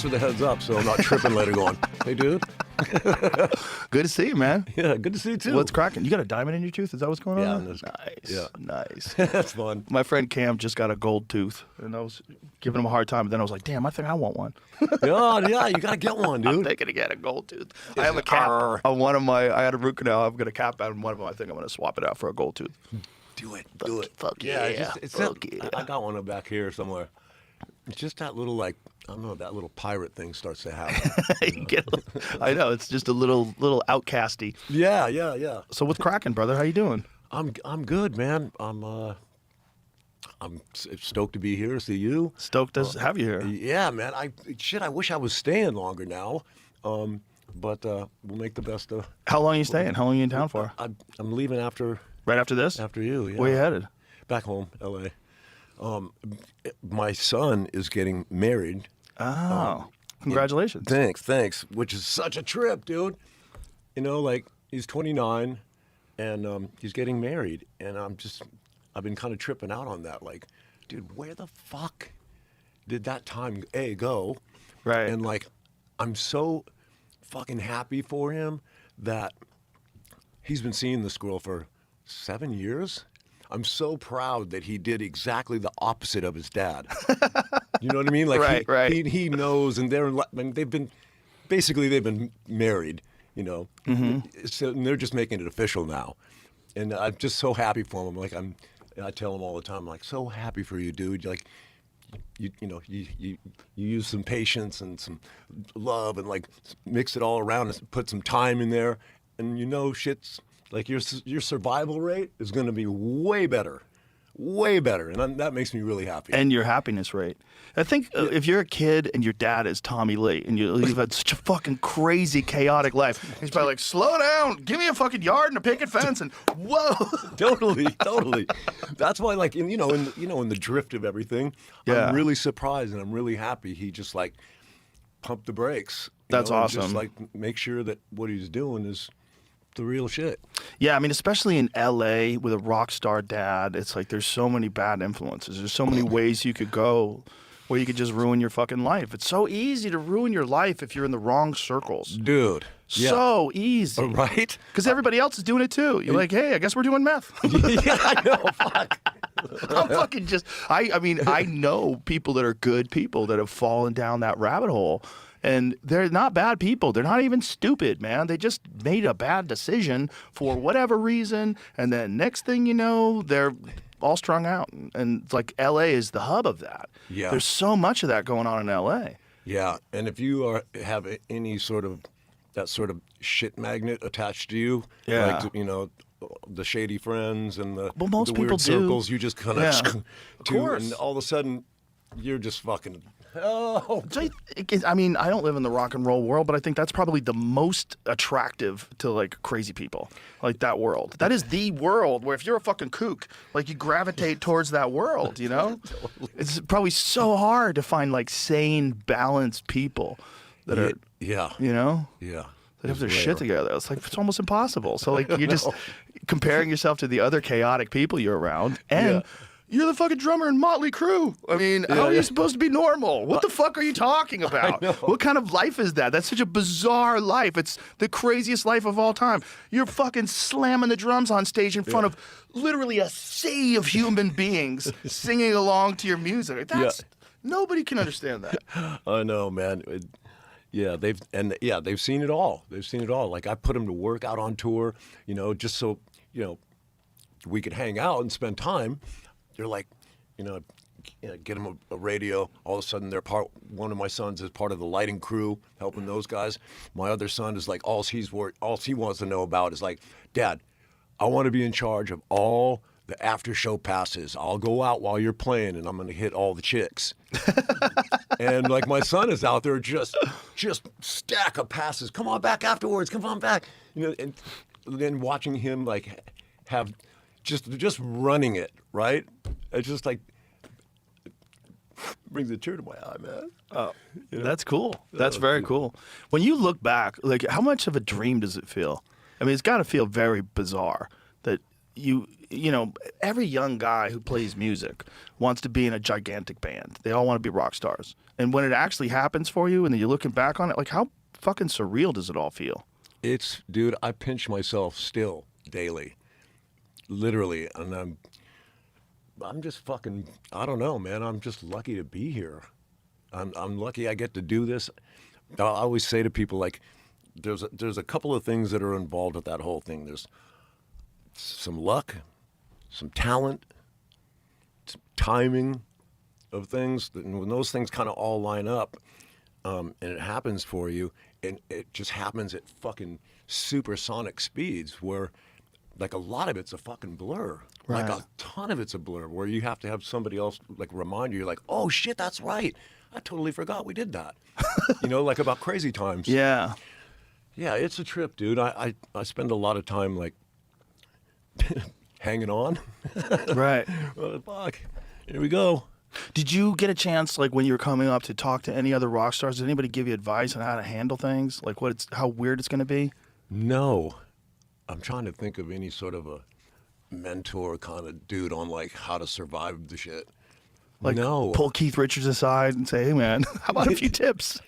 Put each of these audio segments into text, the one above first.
with a heads up, so I'm not tripping later on. Hey, dude. Good to see you, man. Yeah, good to see you too. What's cracking? You got a diamond in your tooth? Is that what's going on? Yeah. Nice. Yeah. Nice. That's fun. My friend Cam just got a gold tooth, and I was giving him a hard time. But then I was like, damn, I think I want one. Yeah, you gotta get one, dude. I'm thinking to get a gold tooth. I have a cap on one of my. I had a root canal. I've got a cap on one of them. I think I'm gonna swap it out for a gold tooth. Do it. Fuck Yeah, Fuck yeah. I got one back here somewhere. It's just that little, like, I don't know, that little pirate thing starts to happen. I know, it's just a little outcasty. Yeah. So what's cracking, brother? How you doing? I'm good, man. I'm stoked to be here to see you. Stoked to have you here. Yeah, man. I wish I was staying longer now. But we'll make the best of. How long are you staying? How long are you in town for? I'm leaving after. Right after this? After you, yeah. Where you headed? Back home, L.A. My son is getting married. Oh, congratulations. Thanks. Which is such a trip, dude. You know, like, he's 29, and he's getting married. And I've been kind of tripping out on that. Like, dude, where the fuck did that time, go? Right. And, like, I'm so fucking happy for him that he's been seeing this girl for 7 years. I'm so proud that he did exactly the opposite of his dad. You know what I mean? Like right. He knows, and they've been married. You know, so, and they're just making it official now, and I'm just so happy for him. Like I tell him all the time, I'm like, so happy for you, dude. Like, you use some patience and some love, and like mix it all around and put some time in there, and shit's. Like, your survival rate is going to be way better, and that makes me really happy. And your happiness rate. I think if you're a kid and your dad is Tommy Lee, and you've had such a fucking crazy, chaotic life, he's probably like, slow down, give me a fucking yard and a picket fence, and whoa. Totally. That's why, like, in the drift of everything, yeah. I'm really surprised and I'm really happy he just, like, pumped the brakes. That's awesome. Just, like, make sure that what he's doing is the real shit. Yeah, I mean, especially in LA with a rock star dad, it's like there's so many bad influences. There's so many ways you could go where you could just ruin your fucking life. It's so easy to ruin your life if you're in the wrong circles. Dude. Yeah. So easy. Right? Because everybody else is doing it too. You're like, hey, I guess we're doing meth. Yeah, I know. Fuck. I'm fucking just, I mean, I know people that are good people that have fallen down that rabbit hole. And they're not bad people. They're not even stupid, man. They just made a bad decision for whatever reason. And then next thing you know, they're all strung out. And it's like L.A. is the hub of that. Yeah. There's so much of that going on in L.A. Yeah. And if you have any sort of that sort of shit magnet attached to you, yeah. like, the shady friends and the most people weird do. Circles, you just kind of Of course. And all of a sudden, you're just fucking. Oh. So, I mean, I don't live in the rock and roll world, but I think that's probably the most attractive to, like, crazy people, like that world. That is the world where if you're a fucking kook, like, you gravitate towards that world, you know? Totally. It's probably so hard to find, like, sane, balanced people that are, yeah. you know? Yeah. They have their shit together. It's like, it's almost impossible. So, like, you're just comparing yourself to the other chaotic people you're around, and... Yeah. You're the fucking drummer in Mötley Crüe. I mean, how are you supposed to be normal? What the fuck are you talking about? What kind of life is that? That's such a bizarre life. It's the craziest life of all time. You're fucking slamming the drums on stage in front of literally a sea of human beings singing along to your music. Nobody can understand that. I know, man. They've seen it all. They've seen it all. Like, I put them to work out on tour, just so, we could hang out and spend time. They're like, get them a radio. All of a sudden, one of my sons is part of the lighting crew, helping those guys. My other son is like, all he wants to know about is like, Dad, I want to be in charge of all the after show passes. I'll go out while you're playing, and I'm going to hit all the chicks. And like, my son is out there just stack of passes. Come on back afterwards. Come on back. And then watching him like have. Just running it, right? It's just like brings a tear to my eye, man. Oh, that's cool. That's very cool. When you look back, like, how much of a dream does it feel? I mean, it's got to feel very bizarre that every young guy who plays music wants to be in a gigantic band. They all want to be rock stars. And when it actually happens for you and then you're looking back on it, like how fucking surreal does it all feel? Dude, I pinch myself still daily, literally, and I'm just fucking, I don't know, man. I'm just lucky to be here. I'm lucky I get to do this. I always say to people, like, there's a couple of things that are involved with that whole thing. There's some luck, some talent, some timing of things. And when those things kind of all line up, and it happens for you, and it just happens at fucking supersonic speeds where, like, a lot of it's a fucking blur. Right. Like, a ton of it's a blur where you have to have somebody else, like, remind you. You're like, oh, shit, that's right. I totally forgot we did that. You know, like about Crazy Times. Yeah. Yeah, it's a trip, dude. I spend a lot of time, like, hanging on. Right. Oh, fuck. Here we go. Did you get a chance, like when you were coming up, to talk to any other rock stars? Did anybody give you advice on how to handle things? Like how weird it's going to be? No. I'm trying to think of any sort of a mentor kind of dude on, like, how to survive the shit. Like, no. pull Keith Richards aside and say, hey, man, how about a few tips?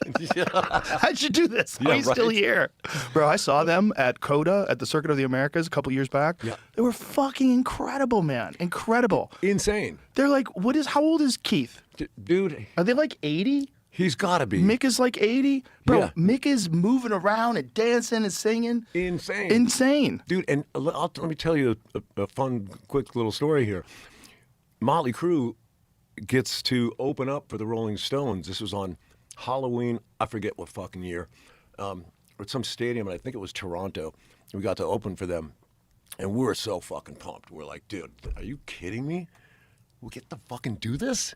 How'd you do this? How are you still here? Bro, I saw them at CODA at the Circuit of the Americas a couple years back. Yeah. They were fucking incredible, man. Incredible. Insane. They're like, how old is Keith? Dude, Are they like 80? he's got to be. Mick is like 80? Bro, Yeah. Mick is moving around and dancing and singing. Insane. Insane. Dude, and let me tell you a fun, quick little story here. Mötley Crüe gets to open up for the Rolling Stones. This was on Halloween, I forget what fucking year, or at some stadium, and I think it was Toronto. We got to open for them, and we were so fucking pumped. We're like, dude, are you kidding me? We get to fucking do this?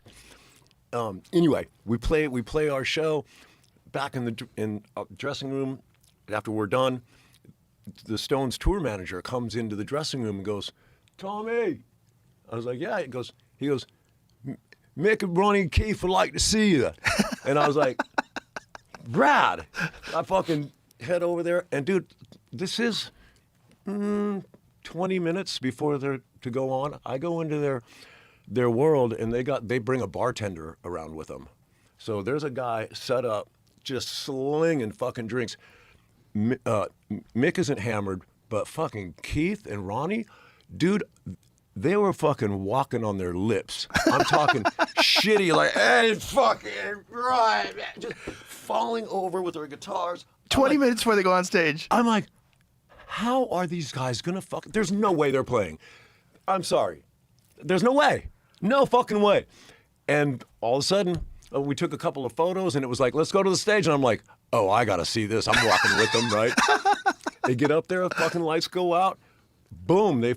Anyway, we play our show back in the dressing room. After we're done, the Stones tour manager comes into the dressing room and goes, Tommy. I was like, yeah. He goes, Mick and Ronnie and Keith would like to see you. And I was like, rad. I fucking head over there. And, dude, this is 20 minutes before they're to go on. I go into their world, and they bring a bartender around with them. So there's a guy set up just slinging fucking drinks. Mick isn't hammered, but fucking Keith and Ronnie, dude, they were fucking walking on their lips. I'm talking shitty, like, hey, fucking right, man. Just falling over with their guitars. 20 minutes before they go on stage. I'm like, how are these guys gonna fuck? There's no way they're playing. I'm sorry. There's no way. No fucking way. And all of a sudden, we took a couple of photos, and it was like, let's go to the stage. And I'm like, oh, I gotta see this. I'm walking with them, right? They get up there, fucking lights go out. Boom, I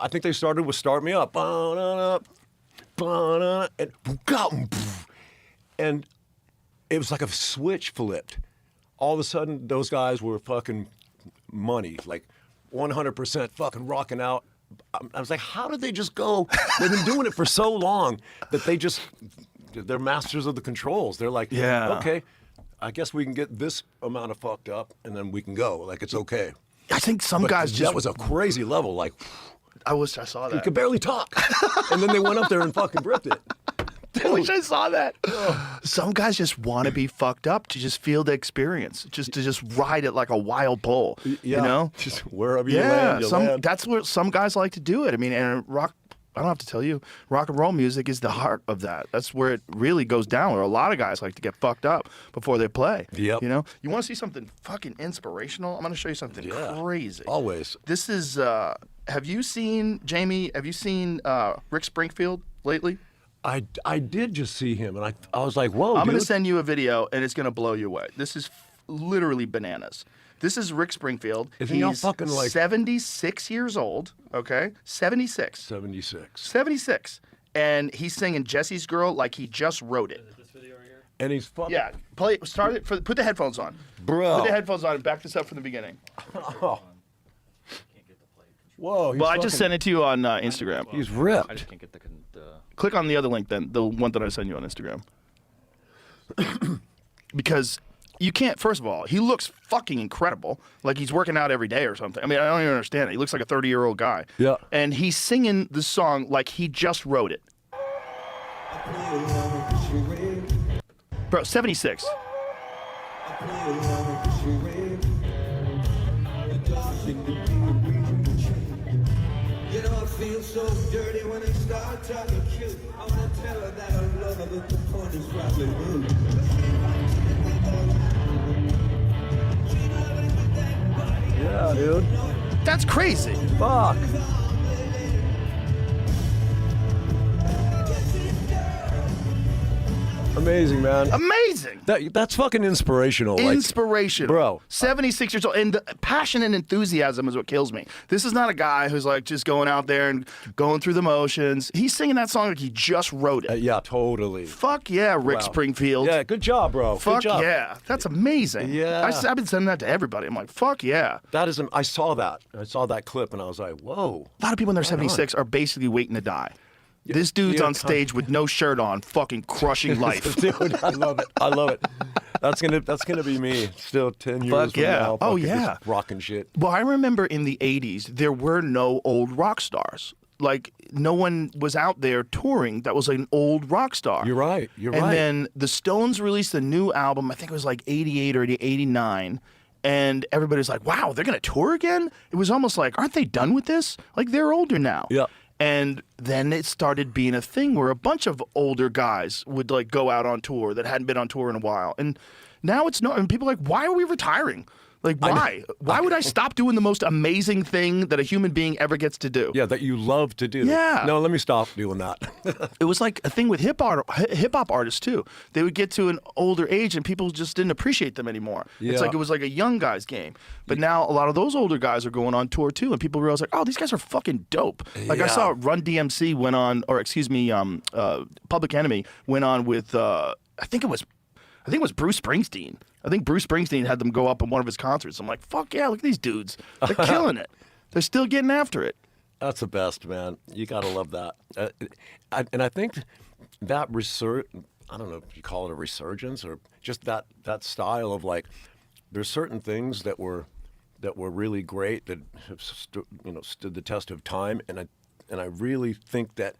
think they started with Start Me Up. And it was like a switch flipped. All of a sudden, those guys were fucking money, like 100% fucking rocking out. I was like, how did they just go? They've been doing it for so long that they're masters of the controls. They're like, Yeah. okay, I guess we can get this amount of fucked up and then we can go. Like, it's okay. I think some But guys just... that was a crazy level. Like, I wish I saw you that. could barely talk. And then they went up there and fucking ripped it. I wish I saw that. Some guys just want to be fucked up to just feel the experience, to just ride it like a wild bull. Yeah. You know? Just wherever you land, you land. That's where some guys like to do it. I mean, and rock, I don't have to tell you, rock and roll music is the heart of that. That's where it really goes down, where a lot of guys like to get fucked up before they play. Yep. You know? You want to see something fucking inspirational? I'm going to show you something crazy. Always. This is, have you seen Rick Springfield lately? I did just see him, and I was like, whoa, I'm dude. going to send you a video, and it's going to blow you away. This is literally bananas. This is Rick Springfield. Isn't he all He's fucking like 76 years old, okay? 76. 76. 76. And he's singing Jesse's Girl like he just wrote it. This video right here? And he's fucking... Yeah, put the headphones on. Bro. Put the headphones on and back this up from the beginning. Oh. Whoa. Well, I just sent it to you on Instagram. He's I ripped. just can't get the Click on the other link then, the one that I sent you on Instagram. Because you can't, first of all, he looks fucking incredible. Like he's working out every day or something. I mean, I don't even understand it. He looks like a 30-year-old guy. Yeah. And he's singing the song like he just wrote it. Bro, 76. You know, I feel so dirty when they start talking cute. I wanna tell her that I love her, but the point is probably rude. Yeah, dude. That's crazy. Fuck. Amazing, man. Amazing. That's fucking inspirational. Inspirational. Bro. 76 years old. And the passion and enthusiasm is what kills me. This is not a guy who's like just going out there and going through the motions. He's singing that song like he just wrote it. Yeah, totally. Fuck yeah, Rick Wow. Springfield. Yeah, good job, bro. Fuck good job. yeah. That's amazing. Yeah. I've been sending that to everybody. I'm like, fuck yeah. That is. I saw that. I saw that clip, and I was like, whoa. A lot of people in their 76 are basically waiting to die. This dude's yeah, on stage with no shirt on, fucking crushing life. Dude, I love it. I love it. That's gonna be me. Still 10 years Fuck from yeah. now. Oh, fucking yeah. just rocking shit. Well, I remember in the 80s, there were no old rock stars. Like, no one was out there touring that was like an old rock star. You're right. You're and right. then the Stones released a new album, I think it was like 88 or 89. And everybody's like, wow, they're going to tour again? It was almost like, aren't they done with this? Like, they're older now. Yeah. And then it started being a thing where a bunch of older guys would like go out on tour that hadn't been on tour in a while. And now it's no, and people are like, why are we retiring? Like, why? Why would I stop doing the most amazing thing that a human being ever gets to do? Yeah, that you love to do. Yeah. No, let me stop doing that. It was like a thing with hip hop artists too. They would get to an older age and people just didn't appreciate them anymore. Yeah. It's like it was like a young guy's game. But now a lot of those older guys are going on tour too, and people realize like, oh, these guys are fucking dope. Like I Yeah. saw Run DMC went on, or excuse me, Public Enemy went on with I think it was Bruce Springsteen. I think Bruce Springsteen had them go up on one of his concerts. I'm like, fuck yeah, look at these dudes. They're killing it. They're still getting after it. That's the best, man. You gotta love that. And I think that I don't know if you call it a resurgence or just that style of like, there's certain things that were really great that have stood the test of time, and I really think that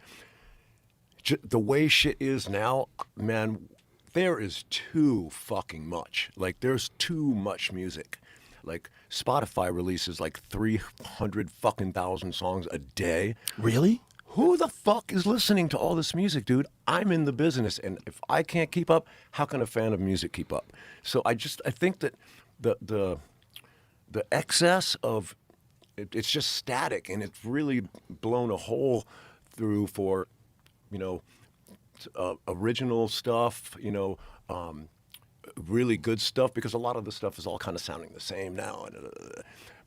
the way shit is now, man. There is too fucking much. Like, there's too much music. Like, Spotify releases like 300 fucking thousand songs a day. Really? Who the fuck is listening to all this music, dude? I'm in the business, and if I can't keep up, how can a fan of music keep up? So I think that the excess of it's just static, and it's really blown a hole through for, original stuff, really good stuff, because a lot of the stuff is all kind of sounding the same now.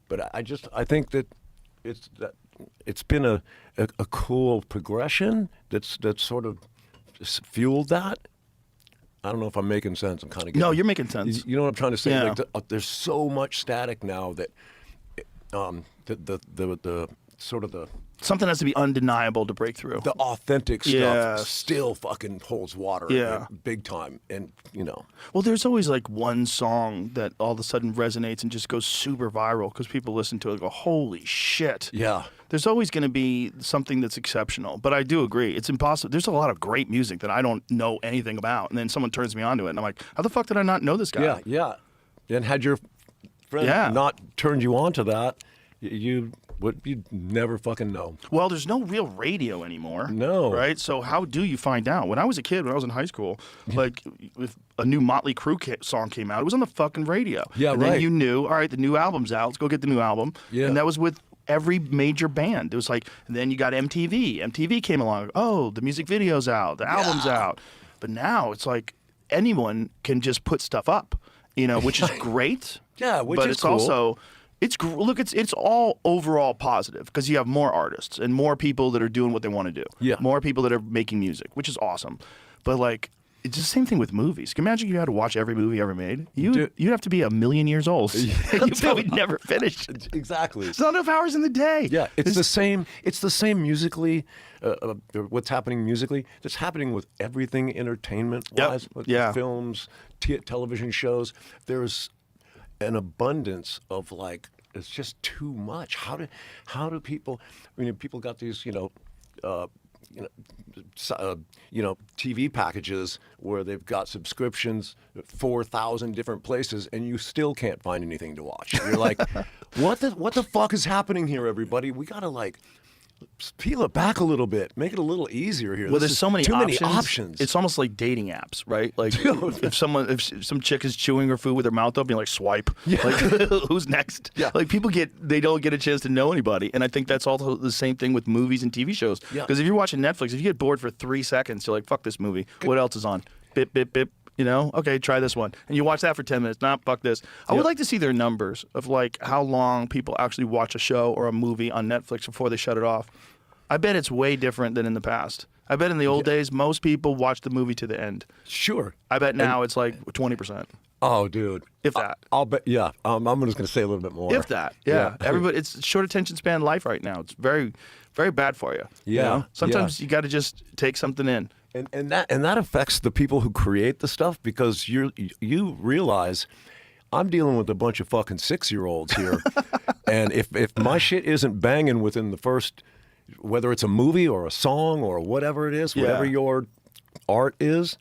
But I think that it's been a cool progression that's sort of fueled that. I don't know if I'm making sense. I'm kind of No, you're making sense. You know what I'm trying to say? Yeah. Like there's so much static now that the sort of the Something has to be undeniable to break through. the authentic stuff Yes. still fucking holds water. Yeah. Big time. And Well, there's always like one song that all of a sudden resonates and just goes super viral because people listen to it and go, holy shit. yeah. There's always going to be something that's exceptional. But I do agree. It's impossible. There's a lot of great music that I don't know anything about. And then someone turns me on to it. And I'm like, how the fuck did I not know this guy? Yeah. And had your friend Yeah. not turned you on to that, you'd never fucking know. Well, there's no real radio anymore. No. Right? So how do you find out? When I was a kid, when I was in high school, like if a new Mötley Crüe song came out, it was on the fucking radio. Yeah, and right. then you knew, all right, the new album's out. Let's go get the new album. Yeah. And that was with every major band. It was like, and then you got MTV. MTV came along. Oh, the music video's out. The album's out. But now it's like anyone can just put stuff up, which is great. Yeah, which but is it's cool. also it's all overall positive because you have more artists and more people that are doing what they want to do. Yeah. More people that are making music, which is awesome. But like, it's the same thing with movies. Can you imagine if you had to watch every movie ever made? You'd have to be 1,000,000 years old. You'd probably never finish. Exactly. It's not enough hours in the day. Yeah, it's the same. It's the same musically. What's happening musically? That's happening with everything entertainment-wise. Yep. With Yeah. Films, television shows. There's an abundance of like. It's just too much. How do people? People got these TV packages where they've got subscriptions, 4,000 different places, and you still can't find anything to watch. You're like, what the fuck is happening here, everybody? We gotta like peel it back a little bit, make it a little easier here. Well, there's so many many options. options. It's almost like dating apps, right? Like if some chick is chewing her food with her mouth open, you're like swipe. Yeah. Like who's next? Yeah. Like they don't get a chance to know anybody, and I think that's also the same thing with movies and TV shows. Yeah. Because if you're watching Netflix, if you get bored for 3 seconds, you're like, fuck this movie. What else is on? Bip bip bip. You know, okay, try this one, and you watch that for 10 minutes. Nah, fuck this. I would like to see their numbers of like how long people actually watch a show or a movie on Netflix before they shut it off. I bet it's way different than in the past. I bet in the old days, most people watched the movie to the end. Sure. I bet now it's like 20%. Oh, dude. If that. I'll bet. Yeah. I'm just gonna say a little bit more. If that. Yeah. Everybody, it's short attention span life right now. It's very, very bad for you. Yeah. You know? Sometimes you got to just take something in. And that affects the people who create the stuff, because you realize I'm dealing with a bunch of fucking 6-year-olds here, and if my shit isn't banging within the first, whether it's a movie or a song or whatever it is, whatever your art is,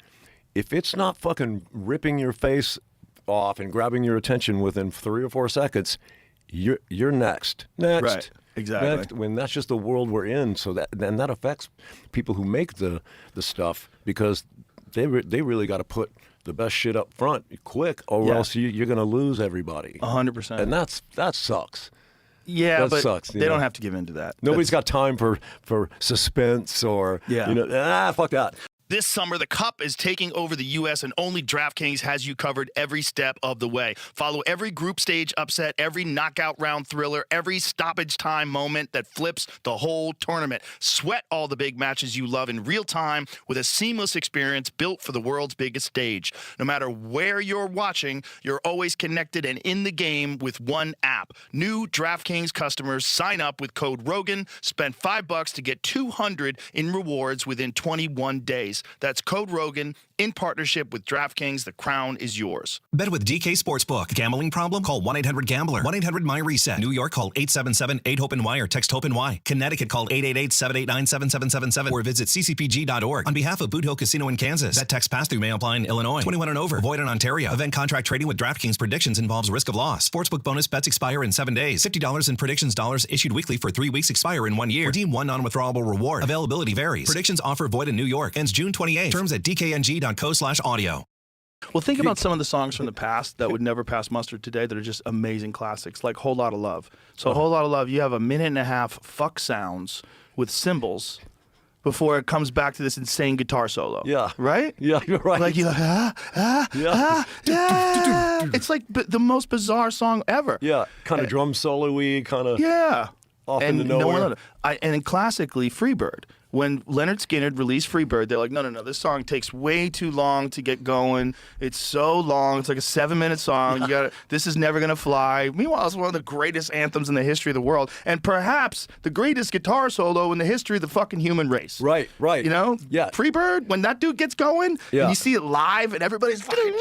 if it's not fucking ripping your face off and grabbing your attention within 3 or 4 seconds, you're next. Right. Exactly. Next, when that's just the world we're in, so that affects people who make the stuff, because they really got to put the best shit up front quick, or else you're going to lose everybody. 100%. And that sucks. Yeah, that but sucks, they don't have to give in to that. Nobody's got time for suspense or fuck that. This summer, the Cup is taking over the U.S., and only DraftKings has you covered every step of the way. Follow every group stage upset, every knockout round thriller, every stoppage time moment that flips the whole tournament. Sweat all the big matches you love in real time with a seamless experience built for the world's biggest stage. No matter where you're watching, you're always connected and in the game with one app. New DraftKings customers sign up with code ROGAN, spend $5 to get $200 in rewards within 21 days. That's code ROGAN in partnership with DraftKings. The crown is yours. Bet with DK Sportsbook. Gambling problem? Call 1-800-GAMBLER. 1-800-MY-RESET. New York, call 877-8-HOPE-NY or text HOPE-NY. Connecticut, call 888-789-7777 or visit ccpg.org. On behalf of Boot Hill Casino in Kansas. Bet text pass-through may apply in Illinois. 21 and over. Void in Ontario. Event contract trading with DraftKings predictions involves risk of loss. Sportsbook bonus bets expire in 7 days. $50 in predictions dollars issued weekly for 3 weeks, expire in 1 year. Redeem one non-withdrawable reward. Availability varies. Predictions offer void in New York. Ends June 28. Terms at dkng.co/audio. Well, think about some of the songs from the past that would never pass muster today that are just amazing classics, like Whole Lotta Love. So Whole Lotta Love, you have a 1.5-minute fuck sounds with cymbals before it comes back to this insane guitar solo. Yeah. Right? Yeah, you're right. Like, it's like the most bizarre song ever. Yeah, kind of drum solo-y, kind of off And into nowhere. And classically, Freebird. When Leonard Skinner released Freebird, they're like, no, this song takes way too long to get going. It's so long. It's like a 7-minute song. This is never gonna fly. Meanwhile, it's one of the greatest anthems in the history of the world, and perhaps the greatest guitar solo in the history of the fucking human race. Right. You know? Yeah. Freebird, when that dude gets going, and you see it live, and everybody's fucking,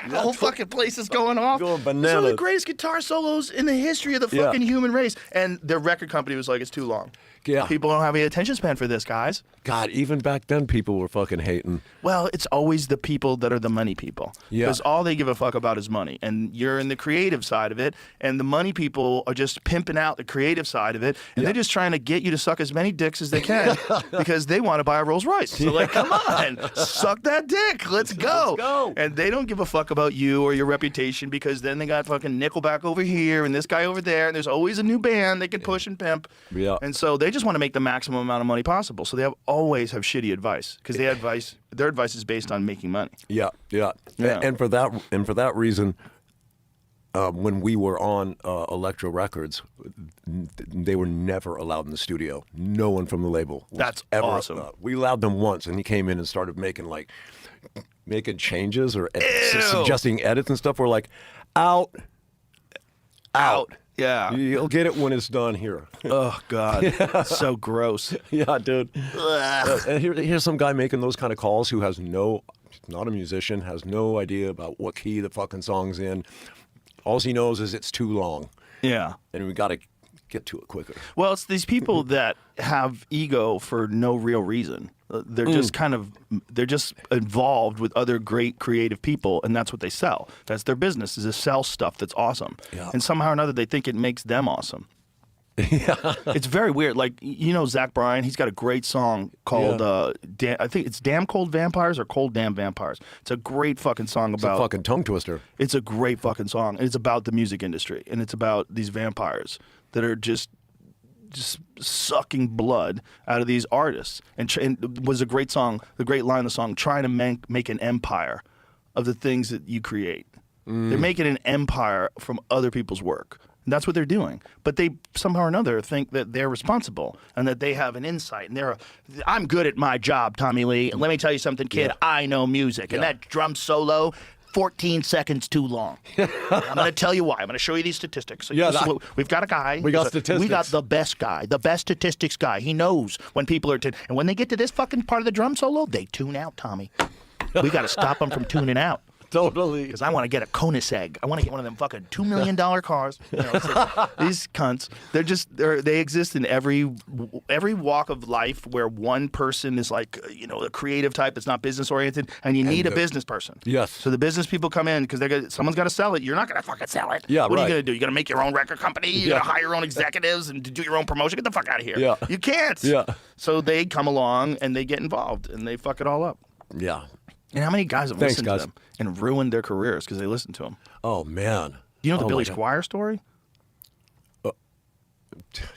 the whole fucking place is going off. Going It's one of bananas. the greatest guitar solos in the history of the fucking human race. And their record company was like, it's too long. Yeah. People don't have any attention span for this, guys. God, even back then, people were fucking hating. Well, it's always the people that are the money people. Yeah. Because all they give a fuck about is money. And you're in the creative side of it, and the money people are just pimping out the creative side of it, and they're just trying to get you to suck as many dicks as they can because they want to buy a Rolls Royce. So, like, come on, suck that dick. Let's go. Let's go. And they don't give a fuck about you or your reputation, because then they got fucking Nickelback over here and this guy over there, and there's always a new band they can push and pimp. Yeah. And so they just want to make the maximum amount of money possible. So they always have shitty advice, because their advice is based on making money. Yeah. And for that reason, when we were on Electro Records, they were never allowed in the studio. No one from the label was That's ever. awesome. We allowed them once, and he came in and started making changes or suggesting edits and stuff. We're like, out. Yeah. You'll get it when it's done here. Oh, God. So gross. Yeah, dude. And here's some guy making those kind of calls who has not a musician, has no idea about what key the fucking song's in. All he knows is it's too long. Yeah. And we got to get to it quicker. Well, it's these people that have ego for no real reason. They're just they're just involved with other great creative people, and that's what they sell. That's their business, is to sell stuff that's awesome. Yeah. And somehow or another, they think it makes them awesome. Yeah. It's very weird. Like, you know, Zach Bryan, he's got a great song called, I think it's Damn Cold Vampires or Cold Damn Vampires. It's a great fucking song It's about... a fucking tongue twister. It's a great fucking song. And it's about the music industry. And it's about these vampires that are just sucking blood out of these artists. And it was a great song, the great line of the song, trying to make an empire of the things that you create. They're making an empire from other people's work. And that's what they're doing. But they somehow or another think that they're responsible and that they have an insight. And I'm good at my job, Tommy Lee. And let me tell you something, kid. I know music. And that drum solo, 14 seconds too long. I'm going to tell you why. I'm going to show you these statistics. So we've got a guy. We got statistics. We got the best guy, the best statistics guy. He knows when people are... and when they get to this fucking part of the drum solo, they tune out, Tommy. We got to stop them from tuning out. Totally. Because I want to get a Koenigsegg. I want to get one of them fucking $2 million cars. You know, it's like, these cunts, they exist in every walk of life where one person is like, you know, a creative type that's not business oriented, and you need a business person. Yes. So the business people come in because someone's got to sell it. You're not going to fucking sell it. Yeah, what are you going to do? You're going to make your own record company? You're going to hire your own executives and do your own promotion? Get the fuck out of here. Yeah. You can't. Yeah. So they come along and they get involved and they fuck it all up. Yeah. And how many guys have listened to them and ruined their careers because they listened to them? Oh, man. You know the Billy Squier story?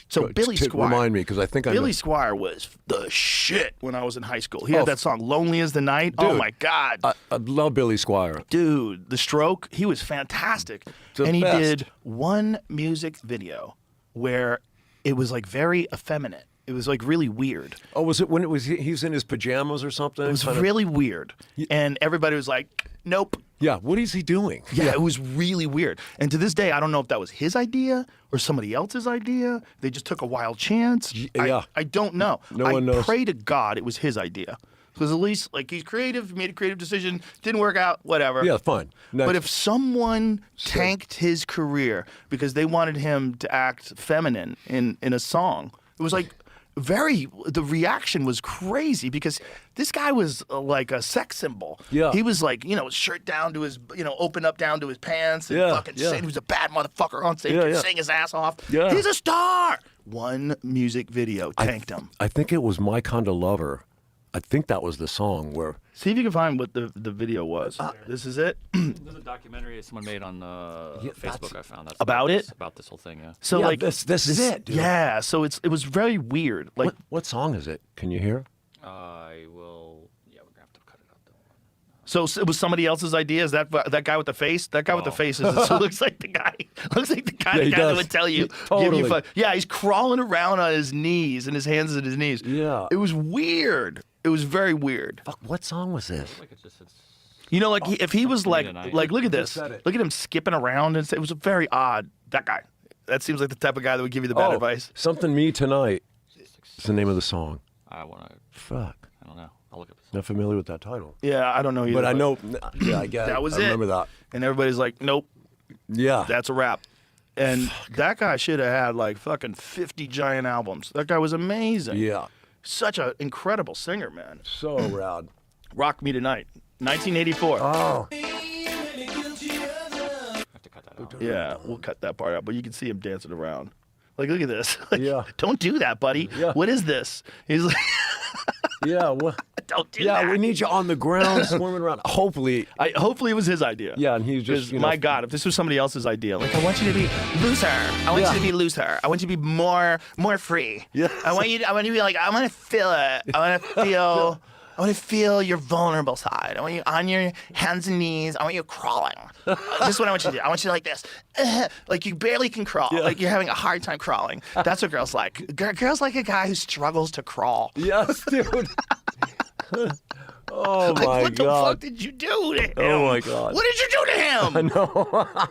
So Billy Squier. Remind me, because I think Billy Squier was the shit when I was in high school. He had that song, Lonely as the Night. Dude, oh, my God. I love Billy Squier. Dude, The Stroke, he was fantastic. And he did one music video where it was like very effeminate. It was like really weird. Oh, was it when he's in his pajamas or something? It was really weird. And everybody was like, nope. Yeah, what is he doing? Yeah, it was really weird. And to this day, I don't know if that was his idea or somebody else's idea. They just took a wild chance. Yeah. I don't know. No one knows. I pray to God it was his idea. Because at least, like, he's creative, made a creative decision, didn't work out, whatever. Yeah, fine. Next. But if someone tanked his career because they wanted him to act feminine in a song, it was like... the reaction was crazy because this guy was like a sex symbol. Yeah. He was like, you know, shirt down to his, you know, open up down to his pants and fucking sing. He was a bad motherfucker on stage and sing his ass off. Yeah. He's a star. One music video tanked him. I think it was My Kind of Lover. I think that was the song where... See if you can find what the video was. This is it. There's a documentary someone made on Facebook. I found that's About it? about this whole thing. Yeah. So Yeah, like this is it, dude. Yeah. So it was very weird. Like What song is it? Can you hear? I will. Yeah, we're gonna have to cut it out though. So it was somebody else's idea. Is that guy with the face? That guy with the face looks like the guy. Looks like the guy, Yeah, he that does. would tell you. Totally. Yeah, he's crawling around on his knees and his hands at his knees. Yeah. It was weird. It was very weird. Fuck, what song was this? Like it's You know, like if he was like tonight. look at this. said it. Look at him skipping around and it was very odd. That guy. That seems like the type of guy that would give you the bad advice. Something Me Tonight is the name of the song. I want to. Fuck. I don't know. I'll look up this. Not familiar with that title. Yeah, I don't know either. But I know, yeah, I get it. that was I remember that. And everybody's like, nope, Yeah. that's a wrap. And that guy should have had like fucking 50 giant albums. That guy was amazing. Yeah. Such an incredible singer, man. So rad. Rock Me Tonight, 1984. Oh. I have to cut that out. Yeah, we'll cut that part out, but you can see him dancing around. Like, look at this. Like, Yeah. Don't do that, buddy. Yeah. What is this? He's like, Yeah. Well, don't do that. yeah, we need you on the ground swimming around. Hopefully. Hopefully it was his idea. Yeah, and he's just, 'Cause, my God, if this was somebody else's idea, like, I want you to be looser. I want you to be looser. I want you to be more free. Yeah. I want you to be like, I want to feel it. I want to feel your vulnerable side. I want you on your hands and knees. I want you crawling. This is what I want you to do. I want you to like this. Like you barely can crawl. Yeah. Like you're having a hard time crawling. That's what girls like. Girls like a guy who struggles to crawl. Yes, dude. Oh, Like, my what the God. fuck did you do to him? Oh, my God. What did you do to him? No.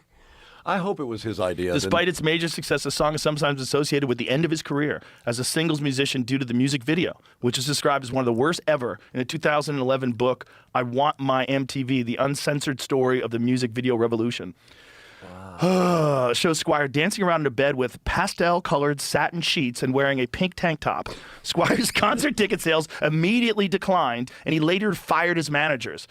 I hope it was his idea. Despite its major success, the song is sometimes associated with the end of his career as a singles musician due to the music video, which is described as one of the worst ever in a 2011 book, I Want My MTV, The Uncensored Story of the Music Video Revolution. Shows Squire dancing around in a bed with pastel-colored satin sheets and wearing a pink tank top. Squire's concert ticket sales immediately declined, and he later fired his managers.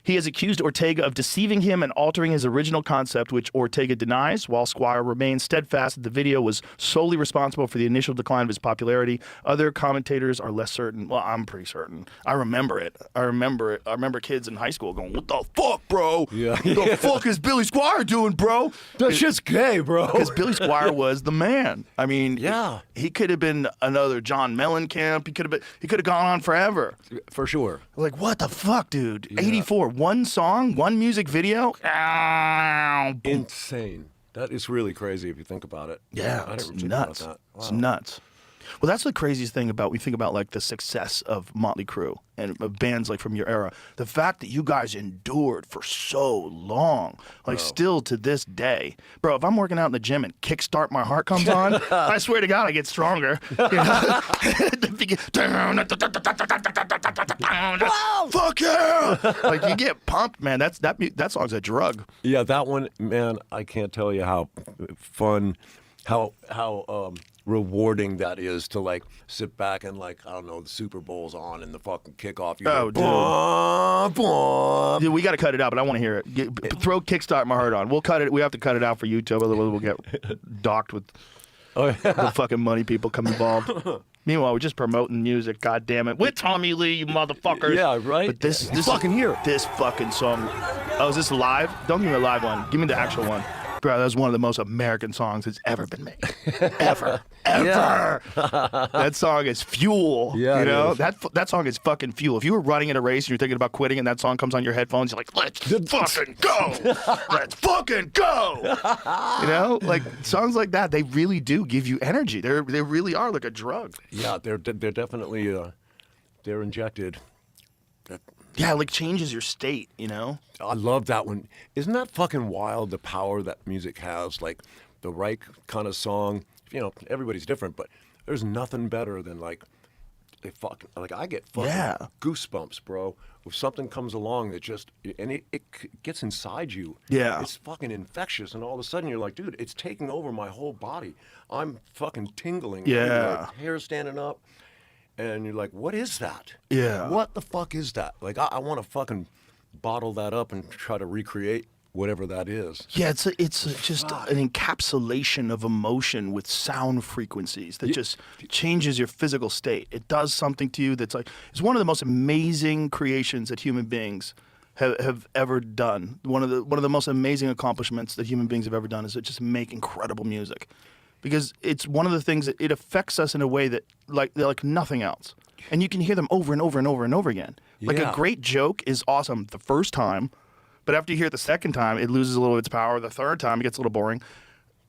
He has accused Ortega of deceiving him and altering his original concept, which Ortega denies, while Squire remains steadfast that the video was solely responsible for the initial decline of his popularity. Other commentators are less certain. Well, I'm pretty certain. I remember it. I remember kids in high school going, "What the fuck, bro? Yeah. What the fuck is Billy Squire doing, bro?" That's just gay, bro. Because Billy Squire was the man. I mean, Yeah. he could have been another John Mellencamp. He could have gone on forever. For sure. Like, what the fuck, dude? 84, one song, one music video. Insane. That is really crazy if you think about it. Yeah, I it's didn't think nuts. about that. Wow. It's nuts. Well, that's the craziest thing about, we think about like the success of Mötley Crüe and bands like from your era. The fact that you guys endured for so long, like still to this day. Bro, if I'm working out in the gym and Kickstart My Heart comes on, I swear to God, I get stronger. You know? Fuck yeah! Like you get pumped, man. That song's a drug. Yeah, that one, man, I can't tell you how fun, how rewarding that is to like sit back and like, I don't know, the Super Bowl's on and the fucking kickoff. You Oh, go, "Bwah, bwah." Dude, we got to cut it out, but I want to hear it. Throw Kickstart My Heart on. We'll cut it. We have to cut it out for YouTube, otherwise we'll get docked with the fucking money people come involved. Meanwhile, we're just promoting music. God damn it, with Tommy Lee, you motherfuckers. Yeah, right? But this fucking here. This fucking song. Oh, is this live? Don't give me the live one. Give me the actual one. Bro, that was one of the most American songs that's ever been made. Ever. That song is fuel. Yeah, you know? it is. That song is fucking fuel. If you were running in a race and you're thinking about quitting and that song comes on your headphones, you're like, let's fucking go. Let's fucking go. You know? Like songs like that, they really do give you energy. They really are like a drug. Yeah, they're definitely they're injected. Yeah, like changes your state, you know? I love that one. Isn't that fucking wild, the power that music has? Like the right kind of song. You know, everybody's different, but there's nothing better than like I get fucking goosebumps, bro. If something comes along that just and it gets inside you. Yeah. It's fucking infectious, and all of a sudden you're like, dude, it's taking over my whole body. I'm fucking tingling. Yeah. Like, hair standing up. And you're like, what is that? Yeah. What the fuck is that? Like, I want to fucking bottle that up and try to recreate whatever that is. Yeah, it's just an encapsulation of emotion with sound frequencies that just changes your physical state. It does something to you that's like, it's one of the most amazing creations that human beings have ever done. One of the most amazing accomplishments that human beings have ever done is to just make incredible music. Because it's one of the things that it affects us in a way that like nothing else. And you can hear them over and over and over and over again. Like a great joke is awesome the first time, but after you hear it the second time, it loses a little of its power. The third time, it gets a little boring.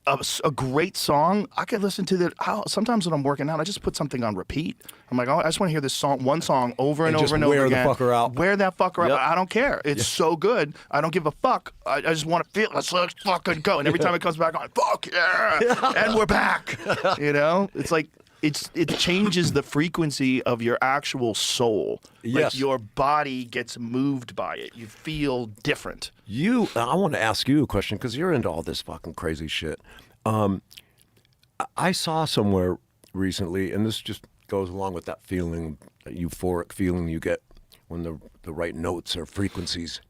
A great song, I could listen to that. Sometimes when I'm working out, I just put something on repeat. I'm like, oh, I just want to hear this one song over and over and over again. Wear the fucker out. Wear that fucker out. I don't care. It's so good. I don't give a fuck. I just want to feel. Let's fucking go. And every time it comes back on, fuck yeah, and we're back. You know, it's like it changes the frequency of your actual soul. Yes. Like your body gets moved by it. You feel different. I want to ask you a question because you're into all this fucking crazy shit. I saw somewhere recently, and this just goes along with that feeling, that euphoric feeling you get when the right notes or frequencies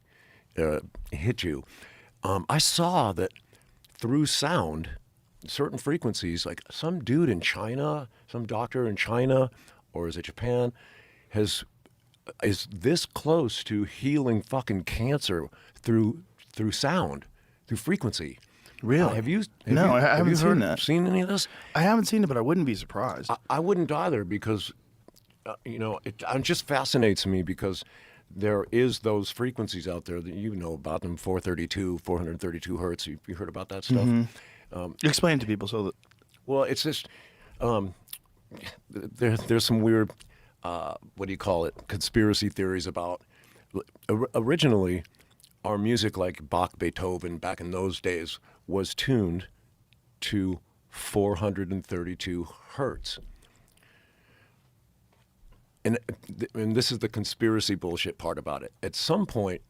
hit you. I saw that through sound, certain frequencies, like some dude in China, some doctor in China, or is it Japan, is this close to healing fucking cancer through sound, through frequency. Really? Have you I haven't seen that. Seen any of this? I haven't seen it, but I wouldn't be surprised. I wouldn't either because, it just fascinates me because there is those frequencies out there that you know about them, 432 hertz. You heard about that stuff? Mm-hmm. Explain to people so that. Well, it's just there's some weird what do you call it? Conspiracy theories about originally our music, like Bach, Beethoven, back in those days, was tuned to 432 hertz. And this is the conspiracy bullshit part about it. At some point,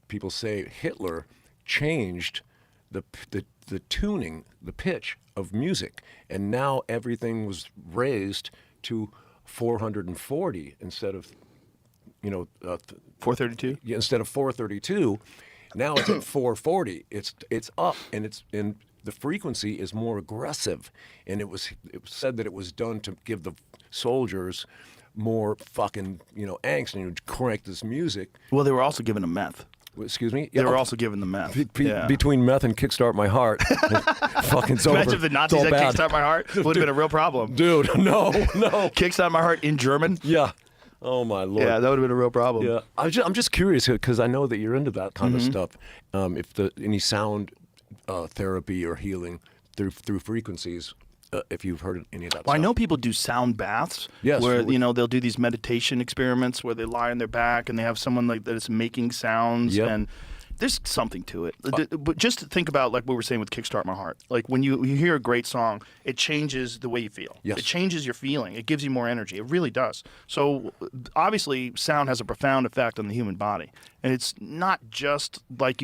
people say Hitler changed the tuning, the pitch of music, and now everything was raised to 440 instead of 432. yeah, instead of 432. Now it's at 440. It's up, and the frequency is more aggressive, and it was said that it was done to give the soldiers more fucking angst, and you crank this music. Well, they were also given a meth. Excuse me. They were also given the meth. Between meth and Kickstart My Heart, fucking it's over. Imagine if the Nazis had Kickstart My Heart. Would have been a real problem. Dude, no. Kickstart My Heart in German? Yeah. Oh, my Lord. Yeah, that would have been a real problem. Yeah. I'm just curious because I know that you're into that kind of stuff. If any sound therapy or healing through frequencies, if you've heard any of that Well, stuff. I know people do sound baths. Yes, where sure. they'll do these meditation experiments where they lie on their back and they have someone like that is making sounds. Yep. And there's something to it. But just think about like what we were saying with Kickstart My Heart. Like when you hear a great song, it changes the way you feel. Yes. It changes your feeling. It gives you more energy. It really does. So obviously, sound has a profound effect on the human body. And it's not just like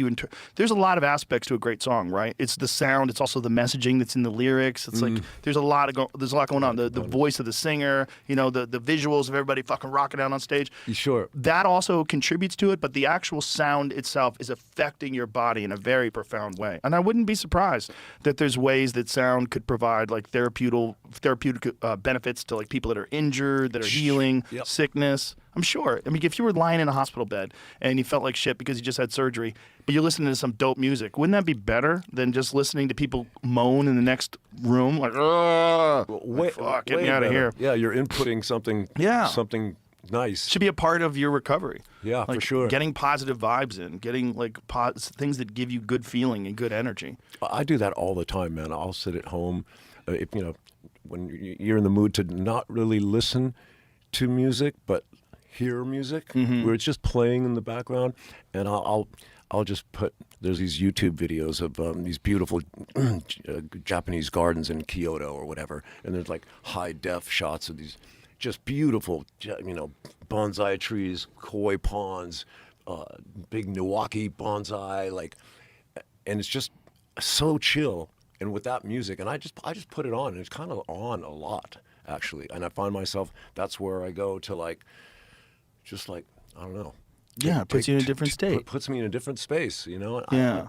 there's a lot of aspects to a great song, right? It's the sound. It's also the messaging that's in the lyrics. It's like there's a lot going on. The voice of the singer, the visuals of everybody fucking rocking out on stage. Sure. That also contributes to it, but the actual sound itself is affecting your body in a very profound way. And I wouldn't be surprised that there's ways that sound could provide like therapeutic benefits to like people that are injured, that are healing sickness. I'm sure. I mean, if you were lying in a hospital bed and you felt like shit because you just had surgery, but you're listening to some dope music, wouldn't that be better than just listening to people moan in the next room? Like, fuck, get me out of here. Yeah, you're inputting something. Yeah. Something nice. Should be a part of your recovery. Yeah, like for sure. Getting positive vibes in, getting like things that give you good feeling and good energy. I do that all the time, man. I'll sit at home, when you're in the mood to not really listen to music, but hear music, where it's just playing in the background, and I'll just there's these YouTube videos of these beautiful Japanese gardens in Kyoto or whatever, and there's like high def shots of these just beautiful, bonsai trees, koi ponds, big Milwaukee bonsai, and it's just so chill. And with that music, and I just put it on, and it's kind of on a lot actually, and I find myself that's where I go to just I don't know. Yeah, it puts you in a different state. Puts me in a different space, Yeah.